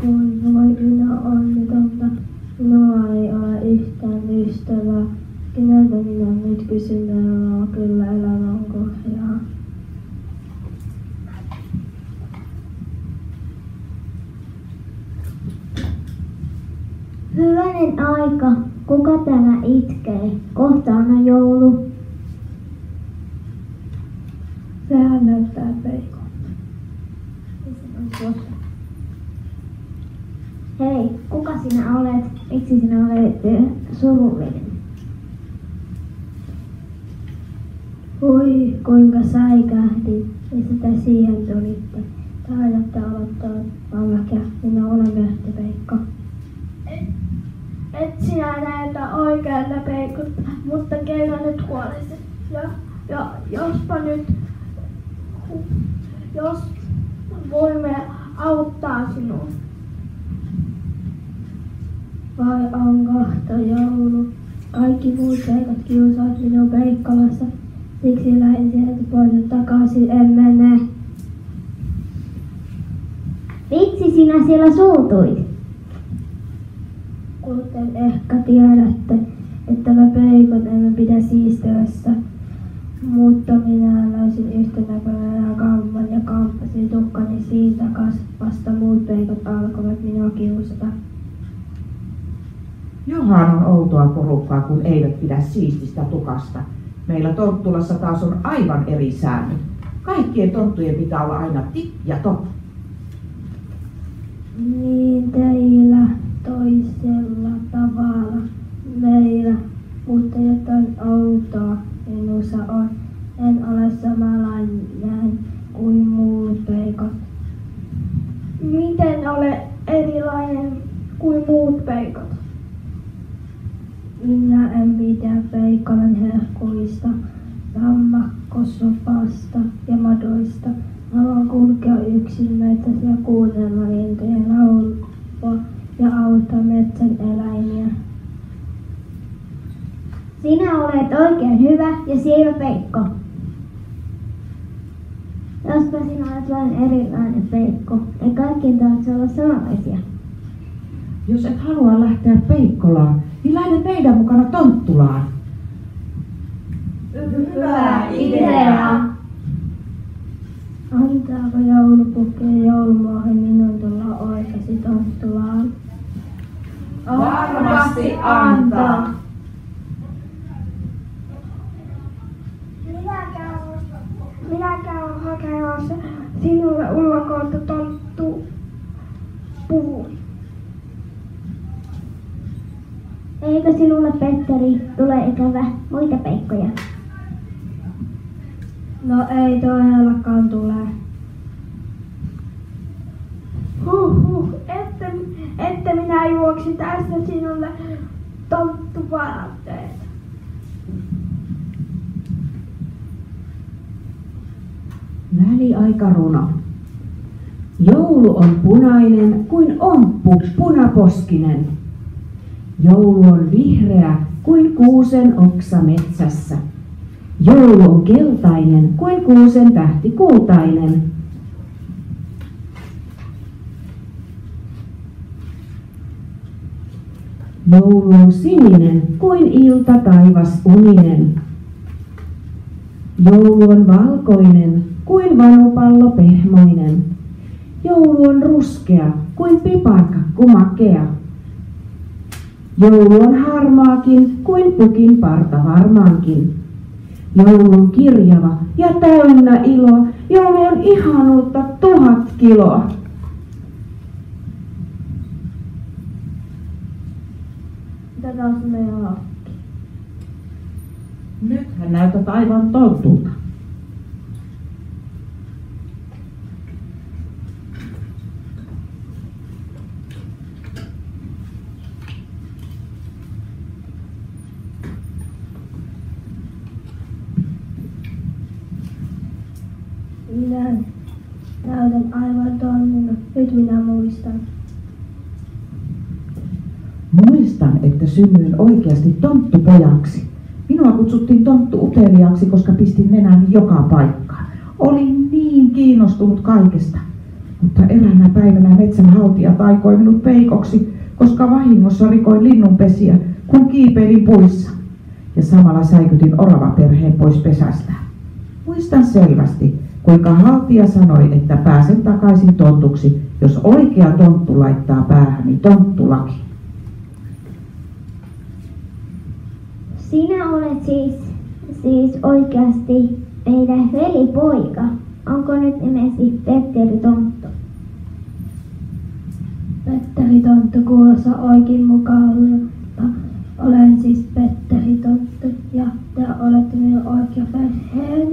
Voi voi, minä onnetonta. Minulla ei ole yhtään ystävää. Keneltä minä nyt kysyn, minulla on kyllä elämän kohjaa. Hyvänen aika, kuka täällä itkee? Kohta on joulu. Sehän näyttää Peikolta. Hei, kuka sinä olet? Miksi sinä olet surullinen? Voi, kuinka säikähdin, ja sitä siihen tulitte. Taidatte aloittaa allakin. Minä olen Möhti Peikko. Et sinä näytä oikealta Peikolta, mutta keillä nyt huolesi. Ja jospa nyt, jos voimme auttaa sinua. Vai on kohta joulu? Kaikki muut peikat kiusaat minun Peikkolassa. Siksi lähdin sieltä pois takaisin, en mene. Miksi sinä siellä suutuit? Kuten ehkä tiedätte, että me peikot emme pidä siistiössä. Mutta minä löysin yhtenä päivänä kampan ja kamppasin tukkani siitä vasta muut peikot alkoivat minua kiusata. Johan on outoa porukkaa, kun eivät pidä siististä tukasta. Meillä Tonttulassa taas on aivan eri säännöt. Kaikkien tonttujen pitää olla aina tip ja top. Niin teillä toisella tavalla meillä, mutta jotain outoa minussa on. En ole samanlainen kuin muut peikot. Miten ole erilainen kuin muut peikot? Minä en pidä Peikkolan herkuista, sammakkosopasta ja madoista. Haluan kulkea yksin metsässä ja kuunnella lintujen laulua ja auttaa metsän eläimiä. Sinä olet oikein hyvä ja sievä Peikko. Jospa sinä olet vain erilainen Peikko, ei kaikkien tarvitse olla samanlaisia. Jos et halua lähteä Peikkolaan, niin lähde meidän mukana Tonttulaan. Hyvä idea. Antaako joulupukki ja joulumuohi minun tulla oikeasti Tonttulaan? Varmasti antaa. Minä käyn hakemassa sinulle ullakoilta tonttu-puvun. Eikö sinulle, Petteri, tule ikävä muita peikkoja? No ei todellakaan tule. Ette minä juoksi tästä sinulle tonttuvaatteet. Väliaikaruno. Joulu on punainen kuin omppu punaposkinen. Joulu on vihreä kuin kuusen oksa metsässä. Joulu on keltainen kuin kuusen tähti kultainen. Joulu on sininen kuin ilta taivas uninen. Joulu on valkoinen kuin vanupallo pehmoinen. Joulu on ruskea kuin piparkakku makea. Joulu on harmaakin kuin pukin parta varmaankin. Joulu on kirjava ja täynnä iloa. Joulu on ihanuutta 1000 kiloa. Mitä taas meillä on? Nythän näytät aivan tontulta. Minä näytän aivan tontulta. Nyt minä muistan. Muistan, että synnyin oikeasti tonttupojaksi. Minua kutsuttiin tonttu-uteliaaksi, koska pistin nenäni joka paikkaan. Olin niin kiinnostunut kaikesta. Mutta eräänä päivänä metsänhaltija taikoi minut peikoksi, koska vahingossa rikoin linnunpesiä, kun kiipeilin puissa. Ja samalla säikytin oravaperheen pois pesästä. Muistan selvästi, kuinka haltija sanoi, että pääsen takaisin tontuksi, jos oikea tonttu laittaa päähäni tonttulaki. Sinä olet siis oikeasti meidän velipoika. Onko nyt nimesi Petteri Tonttu? Petteri Tonttu kuulostaa oikein mukavalta. Olen siis Petteri Tonttu ja te olette minun oikea perhe.